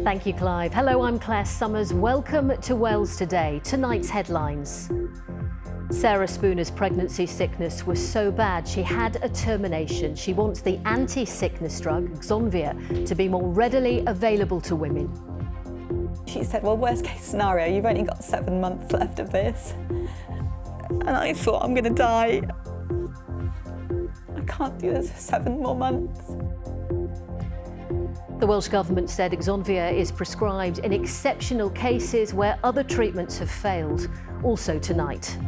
Thank you, Clive. Hello, I'm Claire Summers. Welcome to Wales Today. Tonight's headlines. Sarah Spooner's pregnancy sickness was so bad she had a termination. She wants the anti-sickness drug, Zonvia, to be more readily available to women. She said, well, worst case scenario, you've only got 7 months left of this. And I thought, I'm going to die. I can't do this for 7 more months. The Welsh Government said Zonvia is prescribed in exceptional cases where other treatments have failed. Also tonight.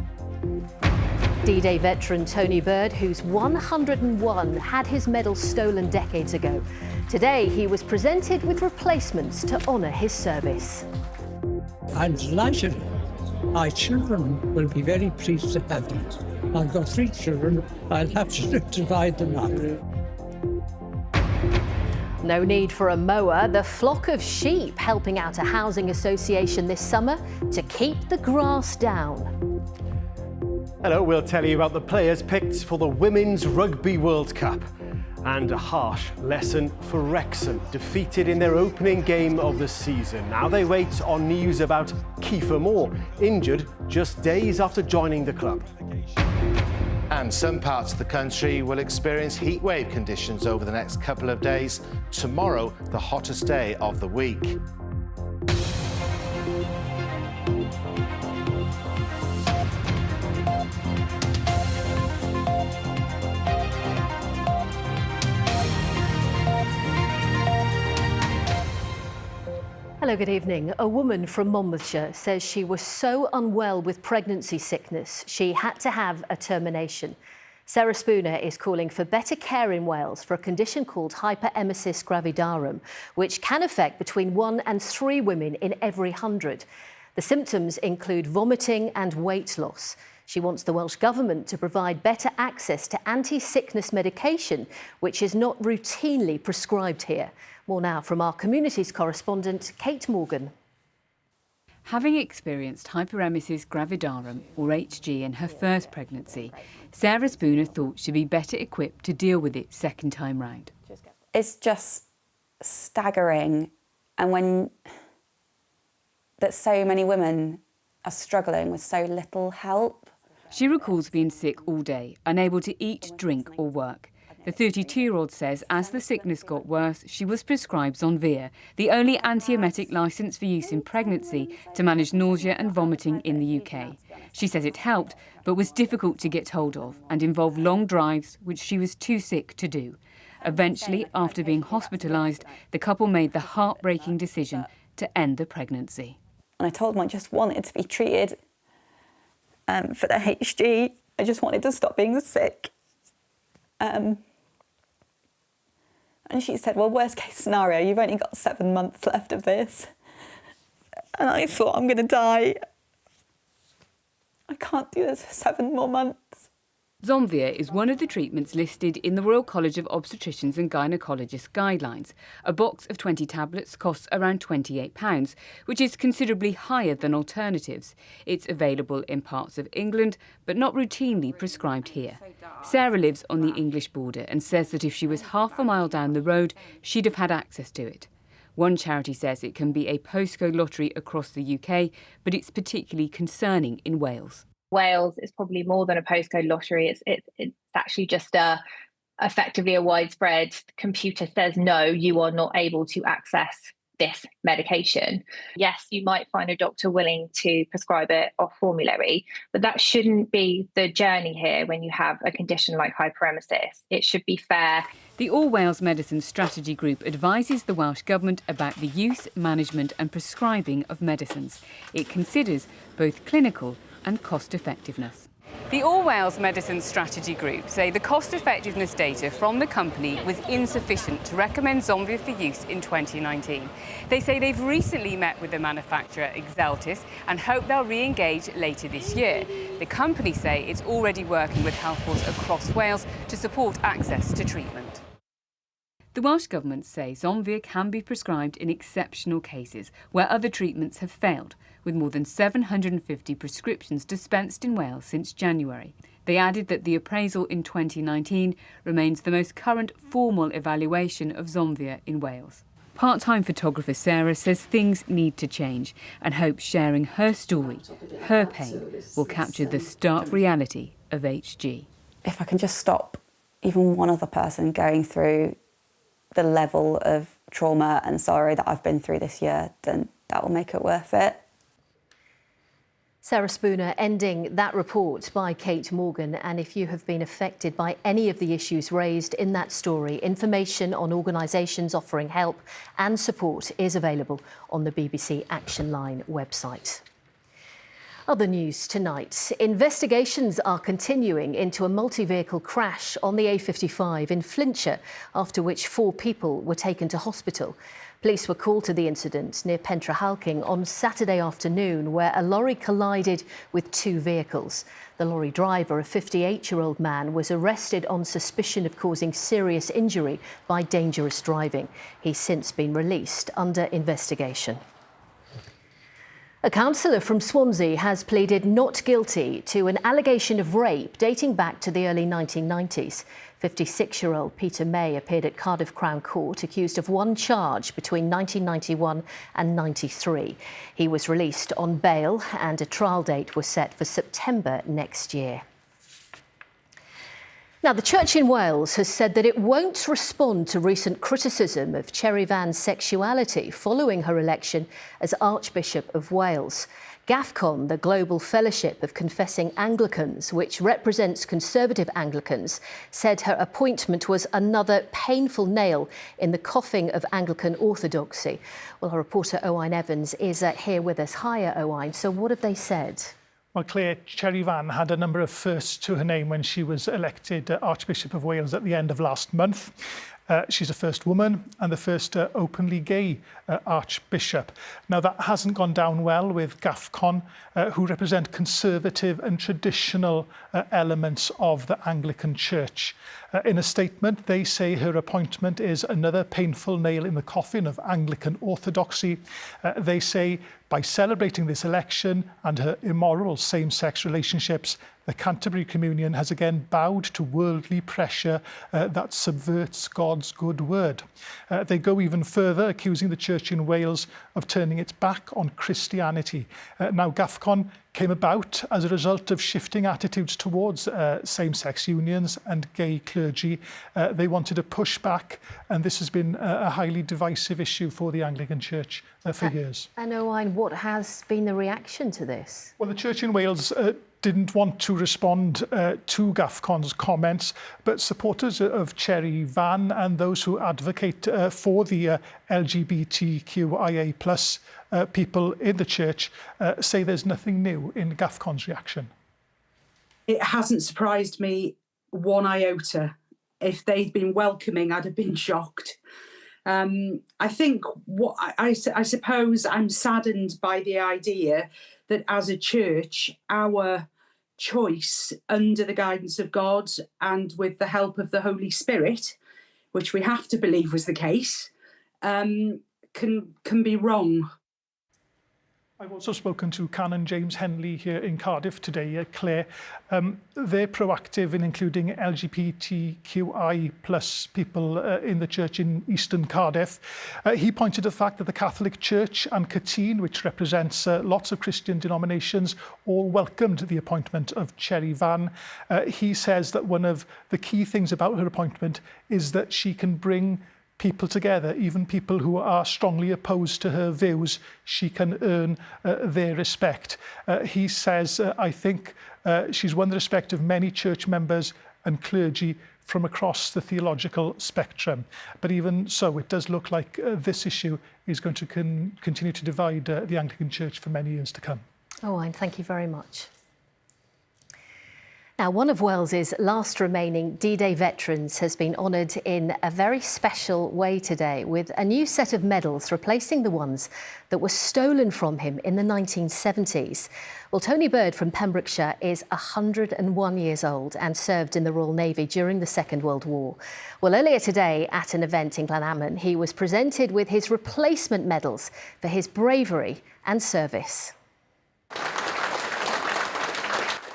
D-Day veteran Tony Bird, who's 101, had his medal stolen decades ago. Today, he was presented with replacements to honour his service. I'm delighted. My children will be very pleased to have it. I've got 3 children. I'll have to divide them up. No need for a mower. The flock of sheep helping out a housing association this summer to keep the grass down. Hello, we'll tell you about the players picked for the Women's Rugby World Cup. And a harsh lesson for Wrexham, defeated in their opening game of the season. Now they wait on news about Kiefer Moore, injured just days after joining the club. And some parts of the country will experience heatwave conditions over the next couple of days. Tomorrow, the hottest day of the week. Hello, good evening. A woman from Monmouthshire says she was so unwell with pregnancy sickness she had to have a termination. Sarah Spooner is calling for better care in Wales for a condition called hyperemesis gravidarum, which can affect between 1 and 3 women in every 100. The symptoms include vomiting and weight loss. She wants the Welsh Government to provide better access to anti-sickness medication, which is not routinely prescribed here. More now from our communities correspondent, Kate Morgan. Having experienced hyperemesis gravidarum, or HG, in her first pregnancy, Sarah Spooner thought she'd be better equipped to deal with it second time round. It's just staggering. And when that so many women are struggling with so little help. She recalls being sick all day, unable to eat, drink or work. The 32-year-old says as the sickness got worse, she was prescribed Zonvia, the only antiemetic licensed for use in pregnancy to manage nausea and vomiting in the UK. She says it helped, but was difficult to get hold of and involved long drives, which she was too sick to do. Eventually, after being hospitalised, the couple made the heartbreaking decision to end the pregnancy. And I told them I just wanted to be treated for the HG. I just wanted to stop being sick. And she said, well, worst case scenario, you've only got 7 months left of this. And I thought, I'm going to die. I can't do this for 7 more months. Zonvia is one of the treatments listed in the Royal College of Obstetricians and Gynecologists guidelines. A box of 20 tablets costs around £28, which is considerably higher than alternatives. It's available in parts of England, but not routinely prescribed here. Sarah lives on the English border and says that if she was half a mile down the road, she'd have had access to it. One charity says it can be a postcode lottery across the UK, but it's particularly concerning in Wales. Wales is probably more than a postcode lottery. It's actually just effectively a widespread computer says, no, you are not able to access this medication. Yes, you might find a doctor willing to prescribe it off formulary, but that shouldn't be the journey here when you have a condition like hyperemesis. It should be fair. The All Wales Medicine Strategy Group advises the Welsh Government about the use, management and prescribing of medicines. It considers both clinical and cost-effectiveness. The All Wales Medicine Strategy Group say the cost-effectiveness data from the company was insufficient to recommend Zonvia for use in 2019. They say they've recently met with the manufacturer Exeltis and hope they'll re-engage later this year. The company say it's already working with health boards across Wales to support access to treatment. The Welsh Government say Zonvia can be prescribed in exceptional cases where other treatments have failed, with more than 750 prescriptions dispensed in Wales since January. They added that the appraisal in 2019 remains the most current formal evaluation of Zonvia in Wales. Part-time photographer Sarah says things need to change and hopes sharing her story, her pain, will capture the stark reality of HG. If I can just stop even one other person going through the level of trauma and sorrow that I've been through this year, then that will make it worth it. Sarah Spooner ending that report by Kate Morgan. And if you have been affected by any of the issues raised in that story, information on organisations offering help and support is available on the BBC Action Line website. Other news tonight. Investigations are continuing into a multi-vehicle crash on the A55 in Flintshire, after which 4 people were taken to hospital. Police were called to the incident near Pentrahalking on Saturday afternoon, where a lorry collided with 2 vehicles. The lorry driver, a 58-year-old man, was arrested on suspicion of causing serious injury by dangerous driving. He's since been released under investigation. A councillor from Swansea has pleaded not guilty to an allegation of rape dating back to the early 1990s. 56-year-old Peter May appeared at Cardiff Crown Court accused of 1 charge between 1991 and 93. He was released on bail and a trial date was set for September next year. Now, the Church in Wales has said that it won't respond to recent criticism of Cherry Van's sexuality following her election as Archbishop of Wales. GAFCON, the Global Fellowship of Confessing Anglicans, which represents conservative Anglicans, said her appointment was another painful nail in the coffin of Anglican orthodoxy. Well, our reporter Owain Evans is here with us. Hiya, Owain. So what have they said? Well, Claire, Cherry Van had a number of firsts to her name when she was elected Archbishop of Wales at the end of last month. She's the first woman and the first openly gay Archbishop. Now, that hasn't gone down well with GAFCON, who represent conservative and traditional elements of the Anglican Church. In a statement, they say her appointment is another painful nail in the coffin of Anglican orthodoxy. They say, by celebrating this election and her immoral same-sex relationships, the Canterbury Communion has again bowed to worldly pressure that subverts God's good word. They go even further, accusing the Church in Wales of turning its back on Christianity. Now, GAFCON came about as a result of shifting attitudes towards same-sex unions and gay clergy. They wanted to push back, and this has been a highly divisive issue for the Anglican Church for years. And Owain, what has been the reaction to this? Well, the Church in Wales didn't want to respond to GAFCON's comments, but supporters of Cherry Van and those who advocate for the LGBTQIA+ people in the church say there's nothing new in GAFCON's reaction. It hasn't surprised me one iota. If they'd been welcoming, I'd have been shocked. I think what I suppose I'm saddened by the idea that as a church, our choice under the guidance of God and with the help of the Holy Spirit, which we have to believe was the case, can be wrong. I've also spoken to Canon James Henley here in Cardiff today, Claire. They're proactive in including LGBTQI+ people in the church in Eastern Cardiff. He pointed to the fact that the Catholic Church and Catene, which represents lots of Christian denominations, all welcomed the appointment of Cherry Van. He says that one of the key things about her appointment is that she can bring people together, even people who are strongly opposed to her views. She can earn their respect. He says, I think she's won the respect of many church members and clergy from across the theological spectrum. But even so, it does look like this issue is going to continue to divide the Anglican Church for many years to come. Owain, thank you very much. Now, one of Wales's last remaining D-Day veterans has been honoured in a very special way today with a new set of medals replacing the ones that were stolen from him in the 1970s. Well, Tony Bird from Pembrokeshire is 101 years old and served in the Royal Navy during the Second World War. Well, earlier today at an event in Glenhammon, he was presented with his replacement medals for his bravery and service.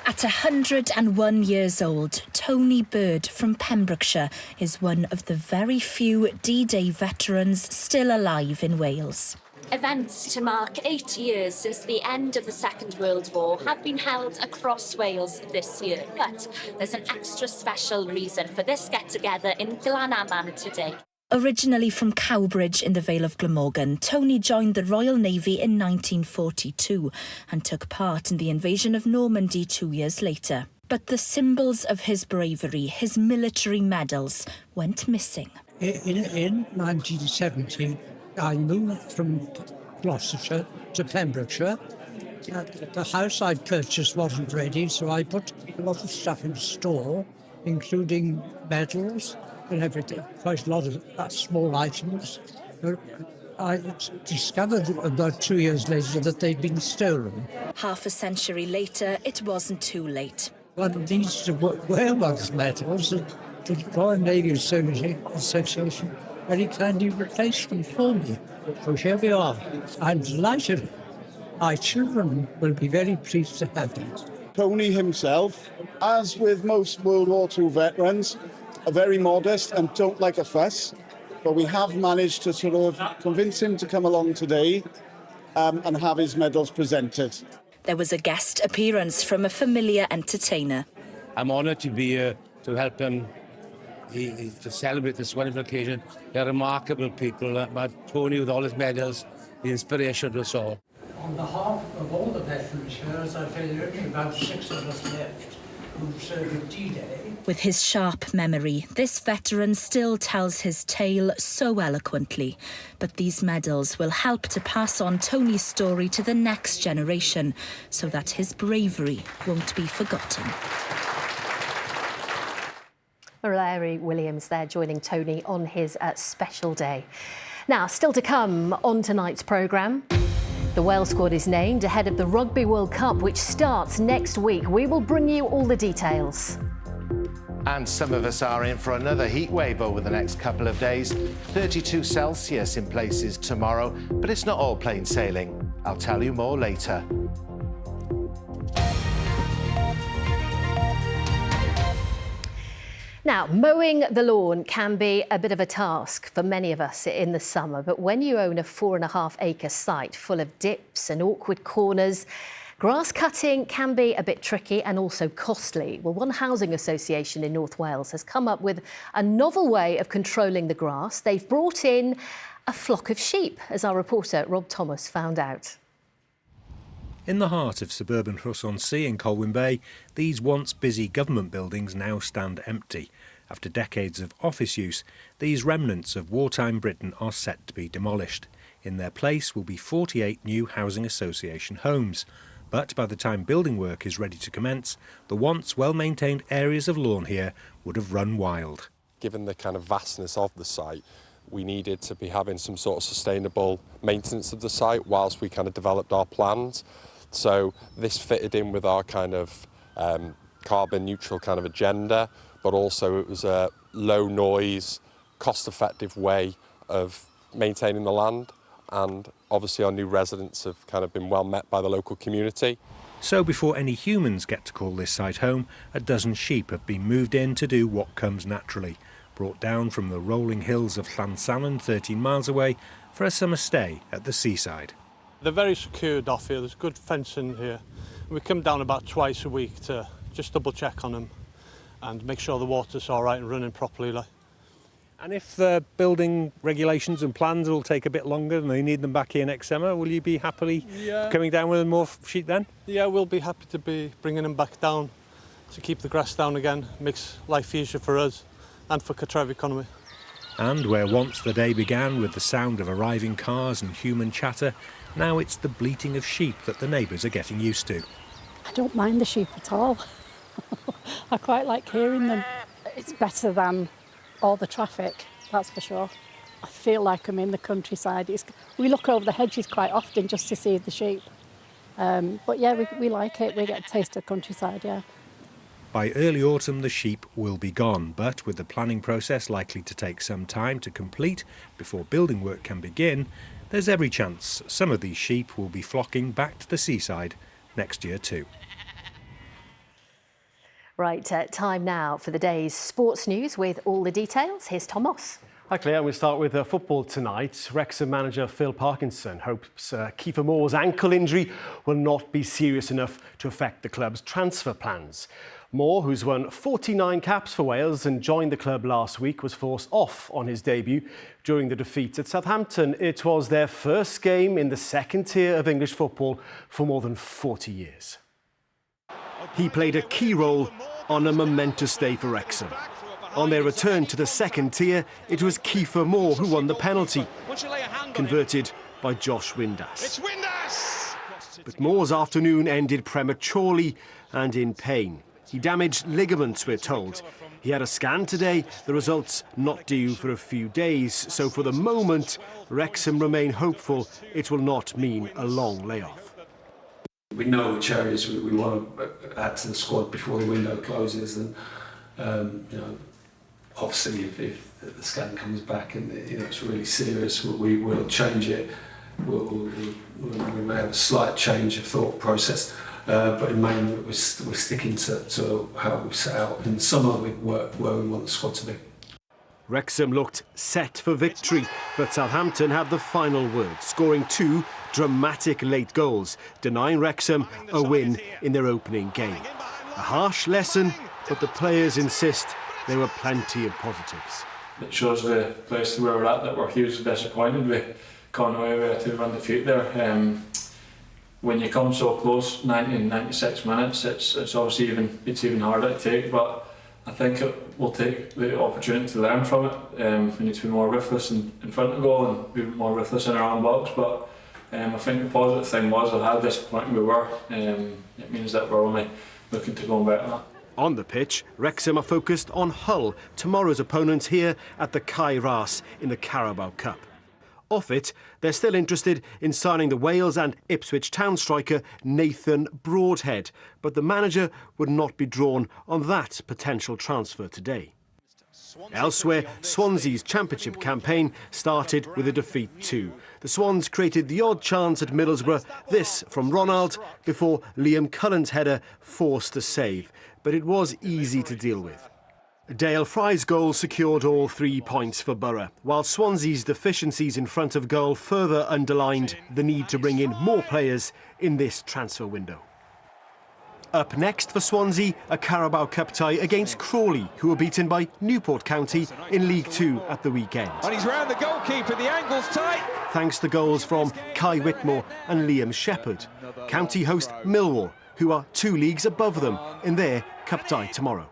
At 101 years old, Tony Bird from Pembrokeshire is one of the very few D-Day veterans still alive in Wales. Events to mark 8 years since the end of the Second World War have been held across Wales this year, but there's an extra special reason for this get-together in Glanaman today. Originally from Cowbridge in the Vale of Glamorgan, Tony joined the Royal Navy in 1942 and took part in the invasion of Normandy 2 years later. But the symbols of his bravery, his military medals, went missing. In 1970, I moved from Gloucestershire to Pembrokeshire. The house I'd purchased wasn't ready, so I put a lot of stuff in store, including medals and everything, quite a lot of small items. I discovered about 2 years later that they'd been stolen. Half a century later, it wasn't too late. One of these were one's medals, and the Royal Navy Association very kindly replaced them for me. So here we are. I'm delighted. My children will be very pleased to have them. Tony himself, as with most World War II veterans, are very modest and don't like a fuss, but we have managed to sort of convince him to come along today and have his medals presented. There was a guest appearance from a familiar entertainer. I'm honoured to be here to help him to celebrate this wonderful occasion. They're remarkable people, but Tony with all his medals, the inspiration to us all. On behalf of all the veterans here, as I tell you, only about 6 of us left who served at D-Day. With his sharp memory, this veteran still tells his tale so eloquently. But these medals will help to pass on Tony's story to the next generation so that his bravery won't be forgotten. Larry Williams there joining Tony on his special day. Now, still to come on tonight's programme. The Wales squad is named ahead of the Rugby World Cup, which starts next week. We will bring you all the details. And some of us are in for another heat wave over the next couple of days. 32 Celsius in places tomorrow, but it's not all plain sailing. I'll tell you more later. Now, mowing the lawn can be a bit of a task for many of us in the summer, but when you own a 4.5-acre site full of dips and awkward corners, grass cutting can be a bit tricky and also costly. Well, one housing association in North Wales has come up with a novel way of controlling the grass. They've brought in a flock of sheep, as our reporter Rob Thomas found out. In the heart of suburban Rhws-on-Sea in Colwyn Bay, these once busy government buildings now stand empty. After decades of office use, these remnants of wartime Britain are set to be demolished. In their place will be 48 new housing association homes. But by the time building work is ready to commence, the once well-maintained areas of lawn here would have run wild. Given the kind of vastness of the site, we needed to be having some sort of sustainable maintenance of the site whilst we kind of developed our plans. So this fitted in with our kind of carbon neutral kind of agenda, but also it was a low noise, cost effective way of maintaining the land. And obviously our new residents have kind of been well met by the local community. So before any humans get to call this site home, a dozen sheep have been moved in to do what comes naturally, brought down from the rolling hills of Llansamon 13 miles away for a summer stay at the seaside. They're very secured off here, there's good fencing here. We come down about twice a week to just double check on them and make sure the water's all right and running properly. And if the building regulations and plans will take a bit longer and they need them back here next summer, will you be happily coming down with more sheep then? Yeah, we'll be happy to be bringing them back down to keep the grass down again. Makes life easier for us and for Cartref economy. And where once the day began with the sound of arriving cars and human chatter, now it's the bleating of sheep that the neighbours are getting used to. I don't mind the sheep at all. I quite like hearing them. It's better than all the traffic, that's for sure. I feel like I'm in the countryside. We look over the hedges quite often just to see the sheep. But yeah, we like it. We get a taste of countryside, yeah. By early autumn, the sheep will be gone, but with the planning process likely to take some time to complete before building work can begin, there's every chance some of these sheep will be flocking back to the seaside next year too. Right, time now for the day's sports news with all the details. Here's Tom Moss. Hi Claire, we'll start with football tonight. Wrexham manager Phil Parkinson hopes Kiefer Moore's ankle injury will not be serious enough to affect the club's transfer plans. Moore, who's won 49 caps for Wales and joined the club last week, was forced off on his debut during the defeat at Southampton. It was their first game in the second tier of English football for more than 40 years. He played a key role on a momentous day for Wrexham. On their return to the second tier, it was Kiefer Moore who won the penalty, converted by Josh Windass. But Moore's afternoon ended prematurely and in pain. He damaged ligaments, we're told. He had a scan today, the results not due for a few days. So for the moment, Wrexham remain hopeful it will not mean a long layoff. We know which areas we want to add to the squad before the window closes, and you know, obviously if the scan comes back and it's really serious, we will change it. We may have a slight change of thought process, but in main we're sticking to how we set out in summer with where we want the squad to be. Wrexham looked set for victory, but Southampton had the final word, scoring 2 dramatic late goals, denying Wrexham a win in their opening game. A harsh lesson, but the players insist there were plenty of positives. It shows the place where we're at that we're hugely disappointed with going away with a 2-run defeat there. When you come so close, 90 and 96 minutes, it's obviously even harder to take, but I think we'll take the opportunity to learn from it. We need to be more ruthless in front of goal and be more ruthless in our own box, but I think the positive thing was how disappointed we were. It means that we're only looking to go and better that. On the pitch, Wrexham are focused on Hull, tomorrow's opponents here at the Kai Ras in the Carabao Cup. Off it, they're still interested in signing the Wales and Ipswich Town striker Nathan Broadhead, but the manager would not be drawn on that potential transfer today. Elsewhere, Swansea's championship campaign started with a defeat too. The Swans created the odd chance at Middlesbrough, this from Ronald, before Liam Cullen's header forced a save, but it was easy to deal with. Dale Fry's goal secured all 3 points for Borough, while Swansea's deficiencies in front of goal further underlined the need to bring in more players in this transfer window. Up next for Swansea, a Carabao Cup tie against Crawley, who were beaten by Newport County in League Two at the weekend. And he's round the goalkeeper, the angle's tight. Thanks to goals from Kai Whitmore and Liam Shepherd. County host Millwall, who are 2 leagues above them in their cup tie tomorrow.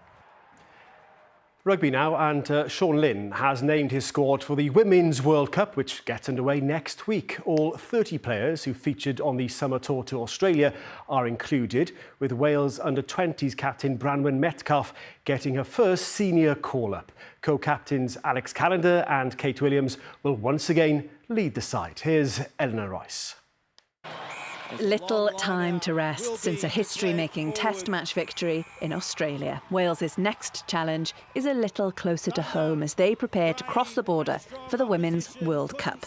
Rugby now, and Sean Lynn has named his squad for the Women's World Cup, which gets underway next week. All 30 players who featured on the summer tour to Australia are included, with Wales under-20s captain Branwen Metcalfe getting her first senior call-up. Co-captains Alex Callender and Kate Williams will once again lead the side. Here's Eleanor Rice. Little time to rest since a history-making test match victory in Australia. Wales's next challenge is a little closer to home as they prepare to cross the border for the Women's World Cup.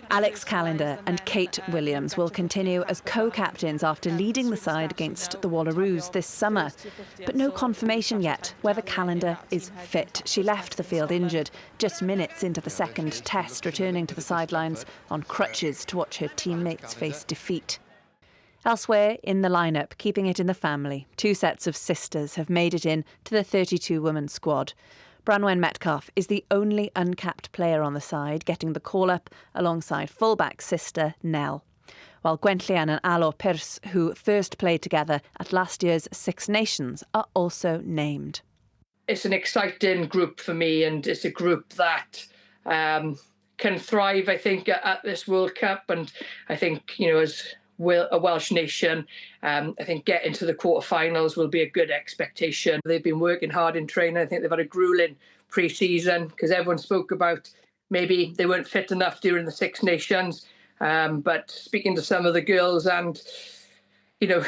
Alex Callender and Kate Williams will continue as co-captains after leading the side against the Wallaroos this summer. But no confirmation yet whether Callender is fit. She left the field injured just minutes into the second test, returning to the sidelines on crutches to watch her teammates face defeat. Elsewhere in the lineup, keeping it in the family, 2 sets of sisters have made it in to the 32-woman squad. Branwen Metcalfe is the only uncapped player on the side, getting the call-up alongside fullback sister Nell. While Gwenllian and Alor Pearce, who first played together at last year's Six Nations, are also named. It's an exciting group for me, and it's a group that can thrive, I think, at this World Cup. And I think, as a Welsh nation, I think getting to the quarterfinals will be a good expectation. They've been working hard in training. I think they've had a grueling pre-season because everyone spoke about maybe they weren't fit enough during the Six Nations. But speaking to some of the girls and,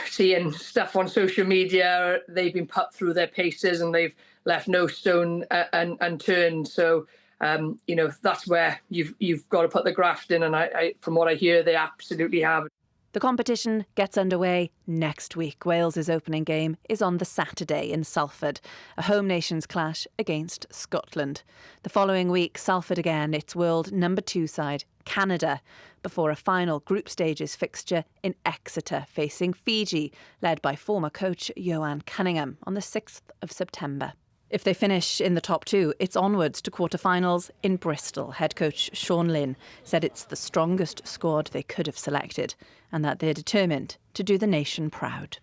seeing stuff on social media, they've been put through their paces and they've left no stone unturned. So, that's where you've got to put the graft in. And I from what I hear, they absolutely have. The competition gets underway next week. Wales's opening game is on the Saturday in Salford, a home nations clash against Scotland. The following week, Salford again, its world number 2 side, Canada, before a final group stages fixture in Exeter, facing Fiji, led by former coach Johan Cunningham, on the 6th of September. If they finish in the top 2, it's onwards to quarter-finals in Bristol. Head coach Sean Lynn said it's the strongest squad they could have selected and that they're determined to do the nation proud.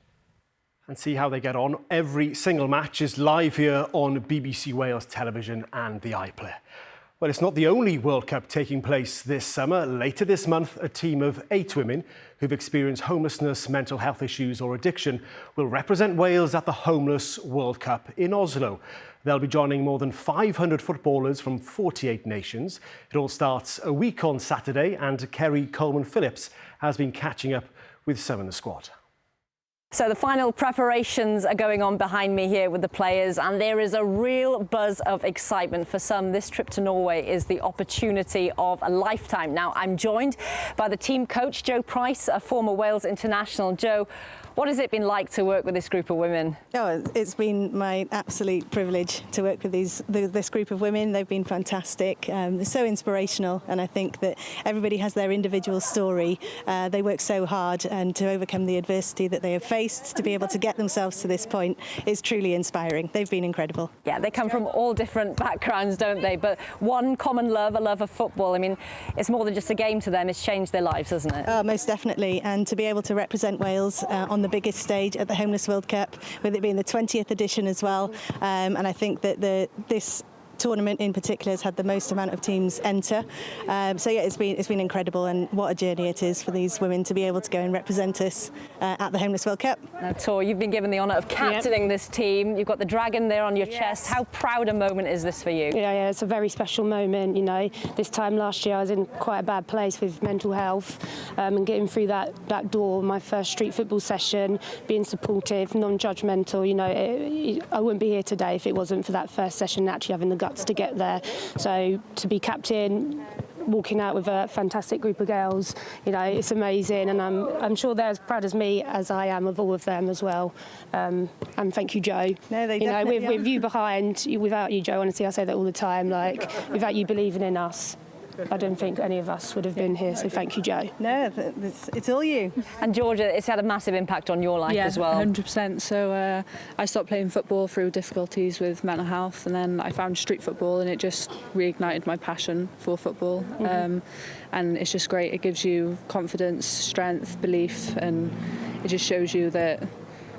And see how they get on. Every single match is live here on BBC Wales Television and the iPlayer. Well, it's not the only World Cup taking place this summer. Later this month, a team of 8 women who've experienced homelessness, mental health issues or addiction will represent Wales at the Homeless World Cup in Oslo. They'll be joining more than 500 footballers from 48 nations. It all starts a week on Saturday, and Kerry Coleman-Phillips has been catching up with some in the squad. So the final preparations are going on behind me here with the players, and there is a real buzz of excitement. For some, this trip to Norway is the opportunity of a lifetime. Now, I'm joined by the team coach, Joe Price, a former Wales international. Joe, what has it been like to work with this group of women? Oh, it's been my absolute privilege to work with this group of women. They've been fantastic. They're so inspirational, and I think that everybody has their individual story. They work so hard, and to overcome the adversity that they have faced, to be able to get themselves to this point is truly inspiring. They've been incredible. Yeah, they come from all different backgrounds, don't they? But one common love, a love of football. I mean, it's more than just a game to them. It's changed their lives, hasn't it? Oh, most definitely. And to be able to represent Wales on the biggest stage at the Homeless World Cup, with it being the 20th edition as well, and I think that this tournament in particular has had the most amount of teams enter. So yeah, it's been incredible, and what a journey it is for these women to be able to go and represent us at the Homeless World Cup. Now, Tor, you've been given the honour of captaining this team. You've got the dragon there on your chest. How proud a moment is this for you? Yeah, it's a very special moment. You know, this time last year I was in quite a bad place with mental health, and getting through that door, my first street football session, being supportive, non-judgmental. You know, I wouldn't be here today if it wasn't for that first session, actually having the guts to get there. So to be captain, walking out with a fantastic group of girls, you know, it's amazing, and I'm sure they're as proud as me as I am of all of them as well. And thank you, Joe. No, they you know, definitely with you behind, without you, Joe, honestly, I say that all the time, like, without you believing in us, I don't think any of us would have been here, so thank you, Joe. No, it's all you. And Georgia, it's had a massive impact on your life as well. Yeah, 100%. So I stopped playing football through difficulties with mental health, and then I found street football, and it just reignited my passion for football. And it's just great. It gives you confidence, strength, belief, and it just shows you that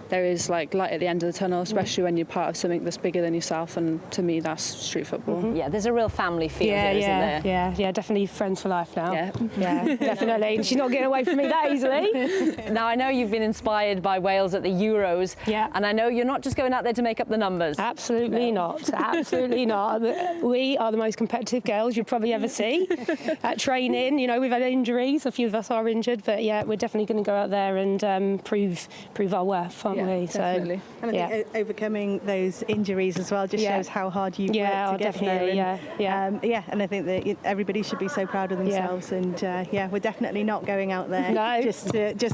there is like light at the end of the tunnel, especially when you're part of something that's bigger than yourself, and to me that's street football. Yeah, there's a real family feel here, isn't there? Yeah, definitely friends for life now. Yeah, definitely. She's not getting away from me that easily. Now, I know you've been inspired by Wales at the Euros, and I know you're not just going out there to make up the numbers. Absolutely not. Absolutely not. We are the most competitive girls you'll probably ever see at training. You know, we've had injuries, a few of us are injured, but yeah, we're definitely going to go out there and prove our worth, aren't we? So, and I think overcoming those injuries as well just shows how hard you've worked to get here. And, and I think that everybody should be so proud of themselves. And we're definitely not going out there just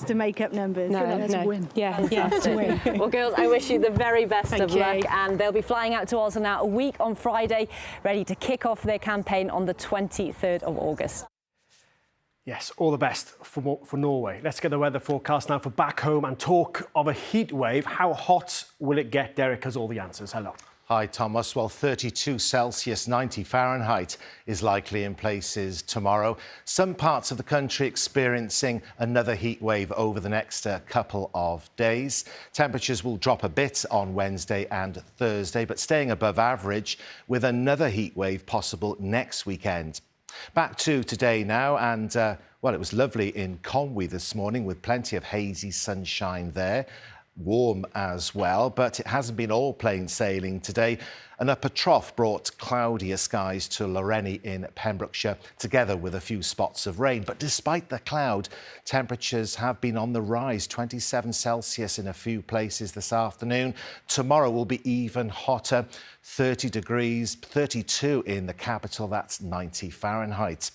to make up numbers. To win. To win. Well, girls, I wish you the very best of luck, and they'll be flying out to Oslo now a week on Friday, ready to kick off their campaign on the 23rd of August. Yes, all the best for Norway. Let's get the weather forecast now for back home and talk of a heat wave. How hot will it get? Derek has all the answers. Hello. Hi, Thomas. Well, 32 Celsius, 90 Fahrenheit is likely in places tomorrow. Some parts of the country experiencing another heat wave over the next couple of days. Temperatures will drop a bit on Wednesday and Thursday, but staying above average with another heat wave possible next weekend. Back to today now, and well, it was lovely in Conwy this morning with plenty of hazy sunshine there. Warm as well, but it hasn't been all plain sailing today. An upper trough brought cloudier skies to Loreni in Pembrokeshire, together with a few spots of rain. But despite the cloud, temperatures have been on the rise, 27 Celsius in a few places this afternoon. Tomorrow will be even hotter, 30 degrees, 32 in the capital, that's 90 Fahrenheit.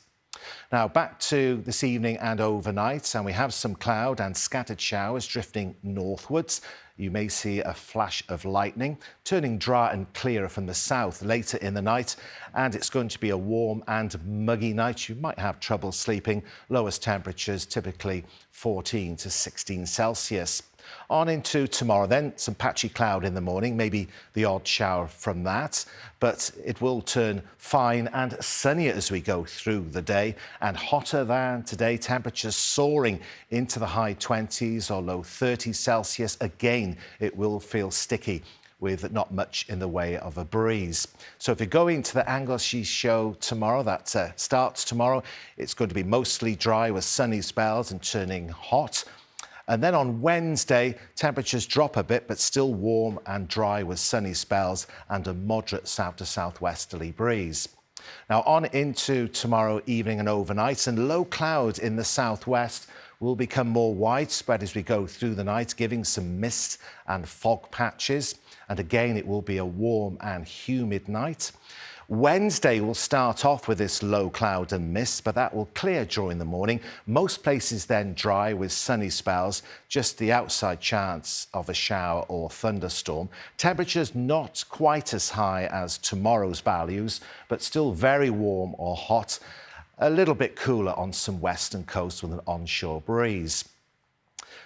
Now back to this evening and overnight, and we have some cloud and scattered showers drifting northwards. You may see a flash of lightning, turning dry and clearer from the south later in the night, and it's going to be a warm and muggy night. You might have trouble sleeping. Lowest temperatures typically 14 to 16 Celsius. On into tomorrow then, some patchy cloud in the morning, maybe the odd shower from that, but it will turn fine and sunnier as we go through the day, and hotter than today, temperatures soaring into the high 20s or low 30s Celsius. Again, it will feel sticky with not much in the way of a breeze. So if you're going to the Anglesey show tomorrow, that starts tomorrow, it's going to be mostly dry with sunny spells and turning hot. And then on Wednesday, temperatures drop a bit, but still warm and dry with sunny spells and a moderate south to southwesterly breeze. Now on into tomorrow evening and overnight, and low clouds in the southwest will become more widespread as we go through the night, giving some mist and fog patches. And again, it will be a warm and humid night. Wednesday will start off with this low cloud and mist, but that will clear during the morning. Most places then dry with sunny spells, just the outside chance of a shower or thunderstorm. Temperatures not quite as high as tomorrow's values, but still very warm or hot. A little bit cooler on some western coasts with an onshore breeze.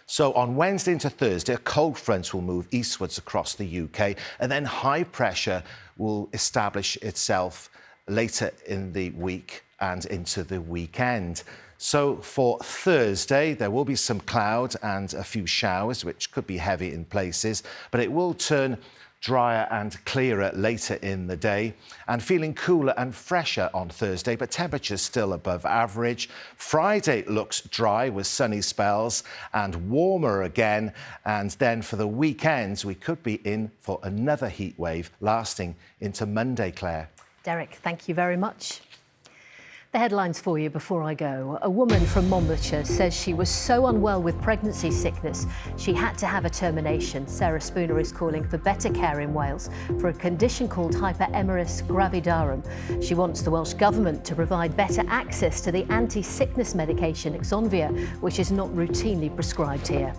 So on Wednesday into Thursday, a cold front will move eastwards across the UK, and then high pressure will establish itself later in the week and into the weekend. So for Thursday, there will be some cloud and a few showers, which could be heavy in places, but it will turn drier and clearer later in the day, and feeling cooler and fresher on Thursday, but temperatures still above average. Friday looks dry with sunny spells and warmer again, and then for the weekends we could be in for another heat wave lasting into Monday, Claire. Derek, thank you very much. The headlines for you before I go. A woman from Monmouthshire says she was so unwell with pregnancy sickness she had to have a termination. Sarah Spooner is calling for better care in Wales for a condition called hyperemesis gravidarum. She wants the Welsh Government to provide better access to the anti-sickness medication Exonvia, which is not routinely prescribed here.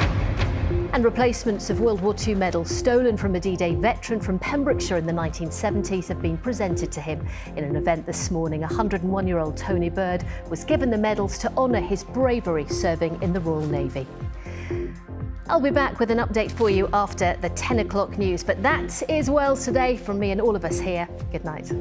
And replacements of World War II medals stolen from a D-Day veteran from Pembrokeshire in the 1970s have been presented to him. In an event this morning, 101-year-old Tony Bird was given the medals to honour his bravery serving in the Royal Navy. I'll be back with an update for you after the 10 o'clock news, but that is Wales Today from me and all of us here. Good night.